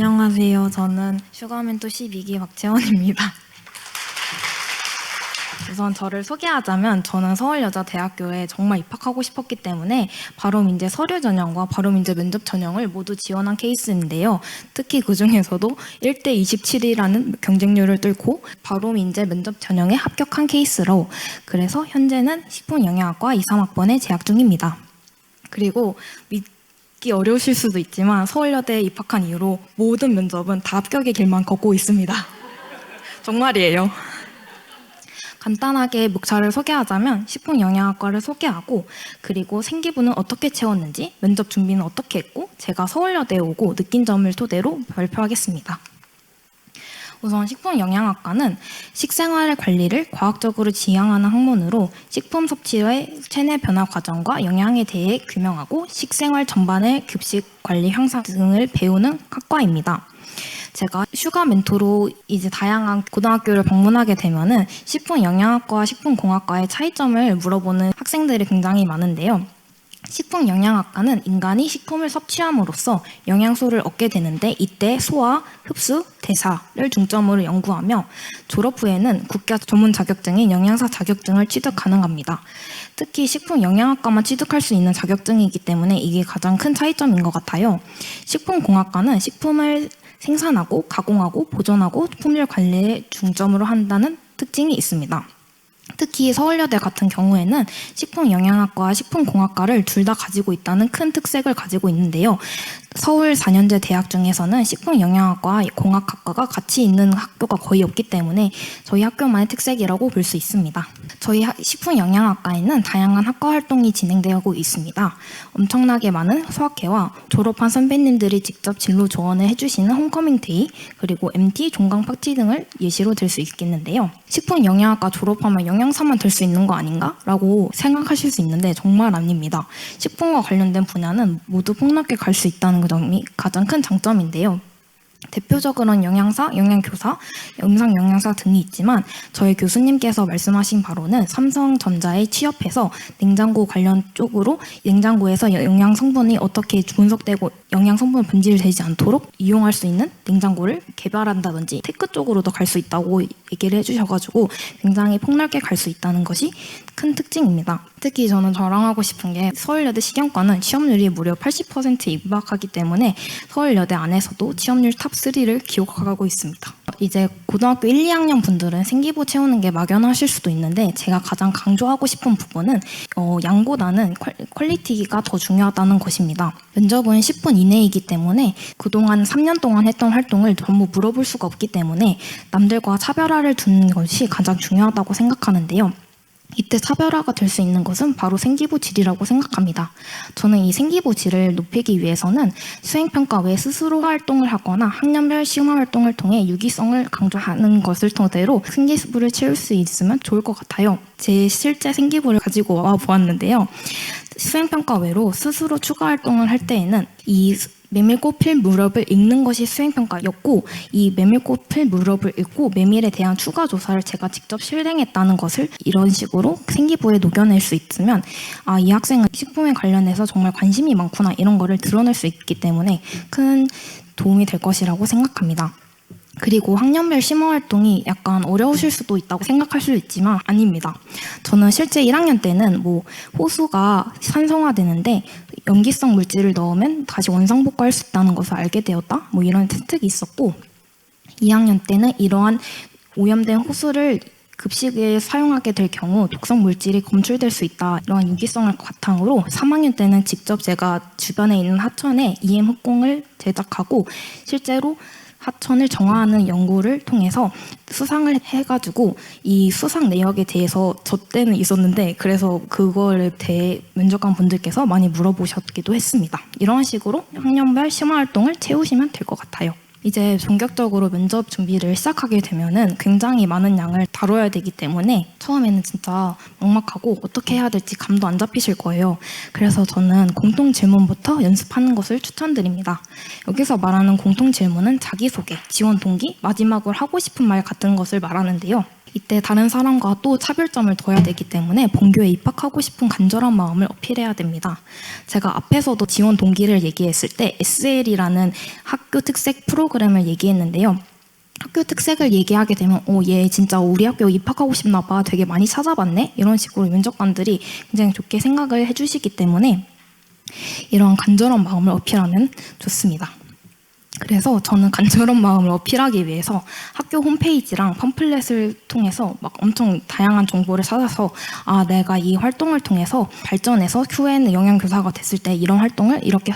안녕하세요. 저는 슈가멘토 12기 박채원입니다. 우선 저를 소개하자면 저는 서울여자대학교에 정말 입학하고 싶었기 때문에 바로민재 서류 전형과 바로민재 면접 전형을 모두 지원한 케이스인데요. 특히 그 중에서도 1대 27이라는 경쟁률을 뚫고 바로민재 면접 전형에 합격한 케이스로, 그래서 현재는 식품영양학과 2, 3학번에 재학 중입니다. 그리고 믿기 어려우실 수도 있지만 서울여대에 입학한 이후로 모든 면접은 다 합격의 길만 걷고 있습니다. 정말이에요. 간단하게 목차를 소개하자면 식품영양학과를 소개하고, 그리고 생기부는 어떻게 채웠는지, 면접 준비는 어떻게 했고, 제가 서울여대에 오고 느낀 점을 토대로 발표하겠습니다. 우선 식품영양학과는 식생활 관리를 과학적으로 지향하는 학문으로 식품 섭취의 체내 변화 과정과 영양에 대해 규명하고 식생활 전반의 급식 관리 향상 등을 배우는 학과입니다. 제가 슈가 멘토로 이제 다양한 고등학교를 방문하게 되면은 식품영양학과와 식품공학과의 차이점을 물어보는 학생들이 굉장히 많은데요. 식품영양학과는 인간이 식품을 섭취함으로써 영양소를 얻게 되는데, 이때 소화, 흡수, 대사를 중점으로 연구하며 졸업 후에는 국가 전문 자격증인 영양사 자격증을 취득 가능합니다. 특히 식품영양학과만 취득할 수 있는 자격증이기 때문에 이게 가장 큰 차이점인 것 같아요. 식품공학과는 식품을 생산하고 가공하고 보존하고 품질 관리에 중점으로 한다는 특징이 있습니다. 특히 서울여대 같은 경우에는 식품영양학과와 식품공학과를 둘 다 가지고 있다는 큰 특색을 가지고 있는데요. 서울 4년제 대학 중에서는 식품영양학과와 공학학과가 같이 있는 학교가 거의 없기 때문에 저희 학교만의 특색이라고 볼 수 있습니다. 저희 식품영양학과에는 다양한 학과 활동이 진행되고 있습니다. 엄청나게 많은 수학회와 졸업한 선배님들이 직접 진로 조언을 해주시는 홈커밍데이, 그리고 MT, 종강 파티 등을 예시로 들 수 있겠는데요. 식품영양학과 졸업하면 영양사만 될 수 있는 거 아닌가? 라고 생각하실 수 있는데 정말 아닙니다. 식품과 관련된 분야는 모두 폭넓게 갈 수 있다는 점이 가장 큰 장점인데요. 대표적으로는 영양사, 영양교사, 음상영양사 등이 있지만 저희 교수님께서 말씀하신 바로는 삼성전자에 취업해서 냉장고 관련 쪽으로 냉장고에서 영양 성분이 어떻게 분석되고 영양 성분 분질되지 않도록 이용할 수 있는 냉장고를 개발한다든지 테크 쪽으로도 갈 수 있다고 얘기를 해주셔가지고 굉장히 폭넓게 갈 수 있다는 것이 큰 특징입니다. 특히 저는 자랑하고 싶은 게 서울여대 식영과는 취업률이 무려 80% 입학하기 때문에 서울여대 안에서도 취업률 탑3를 기록하고 있습니다. 이제 고등학교 1, 2학년 분들은 생기부 채우는 게 막연하실 수도 있는데 제가 가장 강조하고 싶은 부분은 양보다는 퀄리티가 더 중요하다는 것입니다. 면접은 10분 이내이기 때문에 그동안 3년 동안 했던 활동을 전부 물어볼 수가 없기 때문에 남들과 차별화를 두는 것이 가장 중요하다고 생각하는데요. 이때 차별화가 될 수 있는 것은 바로 생기부 질이라고 생각합니다. 저는 이 생기부 질을 높이기 위해서는 수행평가 외에 스스로 활동을 하거나 학년별 심화 활동을 통해 유기성을 강조하는 것을 토대로 생기부를 채울 수 있으면 좋을 것 같아요. 제 실제 생기부를 가지고 와 보았는데요. 수행평가 외로 스스로 추가 활동을 할 때에는 이 메밀꽃 필 무렵을 읽는 것이 수행평가였고, 이 메밀꽃 필 무렵을 읽고 메밀에 대한 추가 조사를 제가 직접 실행했다는 것을 이런 식으로 생기부에 녹여낼 수 있으면 이 학생은 식품에 관련해서 정말 관심이 많구나 이런 거를 드러낼 수 있기 때문에 큰 도움이 될 것이라고 생각합니다. 그리고 학년별 심화 활동이 약간 어려우실 수도 있다고 생각할 수 있지만 아닙니다. 저는 실제 1학년 때는 호수가 산성화되는데 염기성 물질을 넣으면 다시 원상복구할 수 있다는 것을 알게 되었다. 이런 혜택이 있었고, 2학년 때는 이러한 오염된 호수를 급식에 사용하게 될 경우 독성 물질이 검출될 수 있다. 이러한 유기성을 바탕으로 3학년 때는 직접 제가 주변에 있는 하천에 EM 흑공을 제작하고 실제로 하천을 정화하는 연구를 통해서 수상을 해가지고 이 수상 내역에 대해서 저 때는 있었는데 그래서 그거를 면접관 분들께서 많이 물어보셨기도 했습니다. 이런 식으로 학년별 심화 활동을 채우시면 될 것 같아요. 이제 본격적으로 면접 준비를 시작하게 되면은 굉장히 많은 양을 다뤄야 되기 때문에 처음에는 진짜 막막하고 어떻게 해야 될지 감도 안 잡히실 거예요. 그래서 저는 공통 질문부터 연습하는 것을 추천드립니다. 여기서 말하는 공통 질문은 자기소개, 지원 동기, 마지막으로 하고 싶은 말 같은 것을 말하는데요. 이때 다른 사람과 또 차별점을 둬야 되기 때문에 본교에 입학하고 싶은 간절한 마음을 어필해야 됩니다. 제가 앞에서도 지원 동기를 얘기했을 때 SL이라는 학교 특색 프로그램을 얘기했는데요. 학교 특색을 얘기하게 되면 얘 진짜 우리 학교 입학하고 싶나 봐, 되게 많이 찾아봤네, 이런 식으로 면접관들이 굉장히 좋게 생각을 해주시기 때문에 이런 간절한 마음을 어필하면 좋습니다. 그래서 저는 간절한 마음을 어필하기 위해서 학교 홈페이지랑 팜플렛을 통해서 막 엄청 다양한 정보를 찾아서 내가 이 활동을 통해서 발전해서 후에는 영양교사가 됐을 때 이런 활동을 이렇게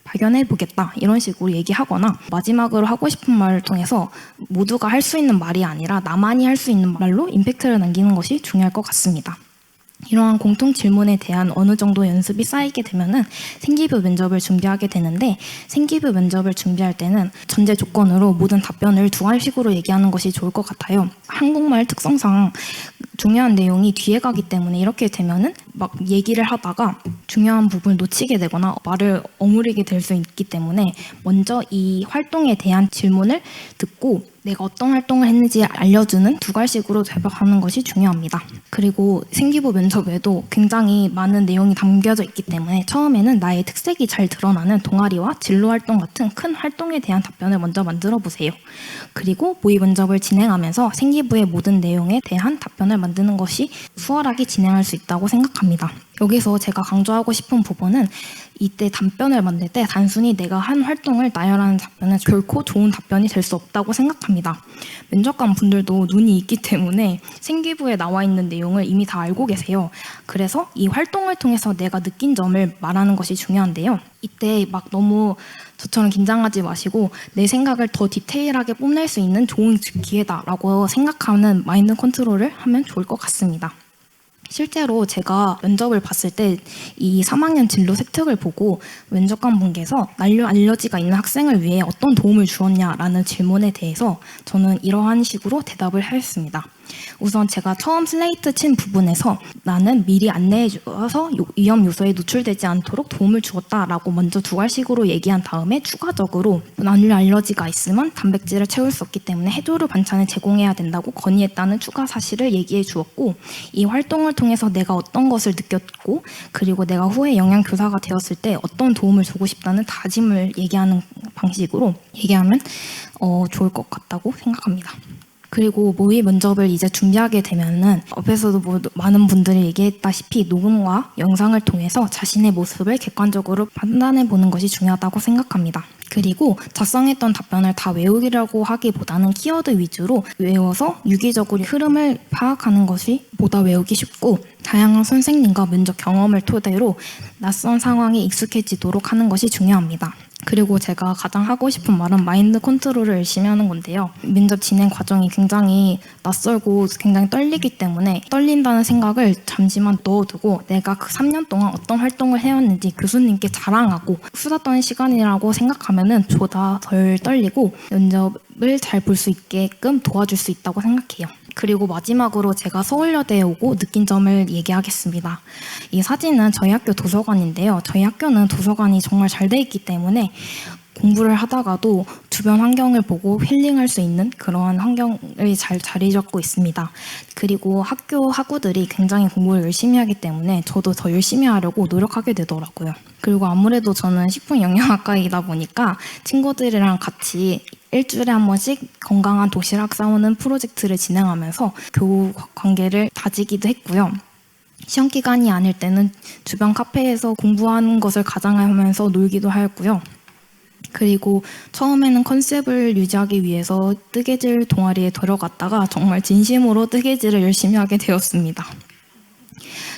발견해 보겠다, 이런 식으로 얘기하거나, 마지막으로 하고 싶은 말을 통해서 모두가 할 수 있는 말이 아니라 나만이 할 수 있는 말로 임팩트를 남기는 것이 중요할 것 같습니다. 이러한 공통 질문에 대한 어느 정도 연습이 쌓이게 되면은 생기부 면접을 준비하게 되는데, 생기부 면접을 준비할 때는 전제 조건으로 모든 답변을 두 알식으로 얘기하는 것이 좋을 것 같아요. 한국말 특성상 중요한 내용이 뒤에 가기 때문에 이렇게 되면은 막 얘기를 하다가 중요한 부분을 놓치게 되거나 말을 어무리게 될 수 있기 때문에 먼저 이 활동에 대한 질문을 듣고 내가 어떤 활동을 했는지 알려주는 두 갈식으로 대답하는 것이 중요합니다. 그리고 생기부 면접에도 굉장히 많은 내용이 담겨져 있기 때문에 처음에는 나의 특색이 잘 드러나는 동아리와 진로 활동 같은 큰 활동에 대한 답변을 먼저 만들어 보세요. 그리고 모의 면접을 진행하면서 생기부의 모든 내용에 대한 답변을 만드는 것이 수월하게 진행할 수 있다고 생각합니다. 여기서 제가 강조하고 싶은 부분은 이때 답변을 만들 때 단순히 내가 한 활동을 나열하는 답변은 결코 좋은 답변이 될 수 없다고 생각합니다. 면접관 분들도 눈이 있기 때문에 생기부에 나와 있는 내용을 이미 다 알고 계세요. 그래서 이 활동을 통해서 내가 느낀 점을 말하는 것이 중요한데요. 이때 막 너무 저처럼 긴장하지 마시고 내 생각을 더 디테일하게 뽐낼 수 있는 좋은 기회다라고 생각하는 마인드 컨트롤을 하면 좋을 것 같습니다. 실제로 제가 면접을 봤을 때 이 3학년 진로 세특을 보고 면접관 분께서 난류 알러지가 있는 학생을 위해 어떤 도움을 주었냐라는 질문에 대해서 저는 이러한 식으로 대답을 하였습니다. 우선 제가 처음 슬레이트 친 부분에서 나는 미리 안내해 주어서 위험 요소에 노출되지 않도록 도움을 주었다라고 먼저 두 갈식으로 얘기한 다음에 추가적으로 난류 알러지가 있으면 단백질을 채울 수 없기 때문에 해조류 반찬을 제공해야 된다고 건의했다는 추가 사실을 얘기해 주었고, 이 활동을 통해서 내가 어떤 것을 느꼈고 그리고 내가 후에 영양교사가 되었을 때 어떤 도움을 주고 싶다는 다짐을 얘기하는 방식으로 얘기하면 좋을 것 같다고 생각합니다. 그리고 모의 면접을 이제 준비하게 되면은 앞에서도 많은 분들이 얘기했다시피 녹음과 영상을 통해서 자신의 모습을 객관적으로 판단해 보는 것이 중요하다고 생각합니다. 그리고 작성했던 답변을 다 외우기라고 하기보다는 키워드 위주로 외워서 유기적으로 흐름을 파악하는 것이 보다 외우기 쉽고, 다양한 선생님과 면접 경험을 토대로 낯선 상황에 익숙해지도록 하는 것이 중요합니다. 그리고 제가 가장 하고 싶은 말은 마인드 컨트롤을 열심히 하는 건데요. 면접 진행 과정이 굉장히 낯설고 굉장히 떨리기 때문에 떨린다는 생각을 잠시만 넣어두고 내가 그 3년 동안 어떤 활동을 해왔는지 교수님께 자랑하고 수다 떠는 시간이라고 생각하면은 보다 덜 떨리고 면접을 잘 볼 수 있게끔 도와줄 수 있다고 생각해요. 그리고 마지막으로 제가 서울여대에 오고 느낀 점을 얘기하겠습니다. 이 사진은 저희 학교 도서관인데요. 저희 학교는 도서관이 정말 잘 돼 있기 때문에 공부를 하다가도 주변 환경을 보고 힐링할 수 있는 그러한 환경을 잘 자리 잡고 있습니다. 그리고 학교 학우들이 굉장히 공부를 열심히 하기 때문에 저도 더 열심히 하려고 노력하게 되더라고요. 그리고 아무래도 저는 식품영양학과이다 보니까 친구들이랑 같이 일주일에 한 번씩 건강한 도시락 싸우는 프로젝트를 진행하면서 교우 관계를 다지기도 했고요. 시험 기간이 아닐 때는 주변 카페에서 공부하는 것을 가장하면서 놀기도 하였고요. 그리고 처음에는 컨셉을 유지하기 위해서 뜨개질 동아리에 들어갔다가 정말 진심으로 뜨개질을 열심히 하게 되었습니다.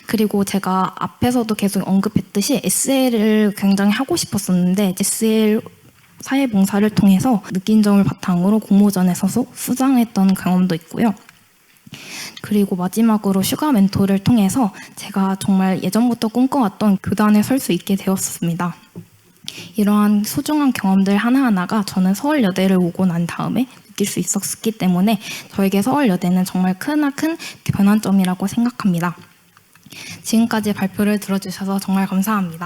그리고 제가 앞에서도 계속 언급했듯이 SL을 굉장히 하고 싶었었는데 SL 사회봉사를 통해서 느낀 점을 바탕으로 공모전에 서서 수상했던 경험도 있고요. 그리고 마지막으로 슈가 멘토를 통해서 제가 정말 예전부터 꿈꿔왔던 교단에 설 수 있게 되었습니다. 이러한 소중한 경험들 하나하나가 저는 서울여대를 오고 난 다음에 느낄 수 있었기 때문에 저에게 서울여대는 정말 크나큰 변환점이라고 생각합니다. 지금까지 발표를 들어주셔서 정말 감사합니다.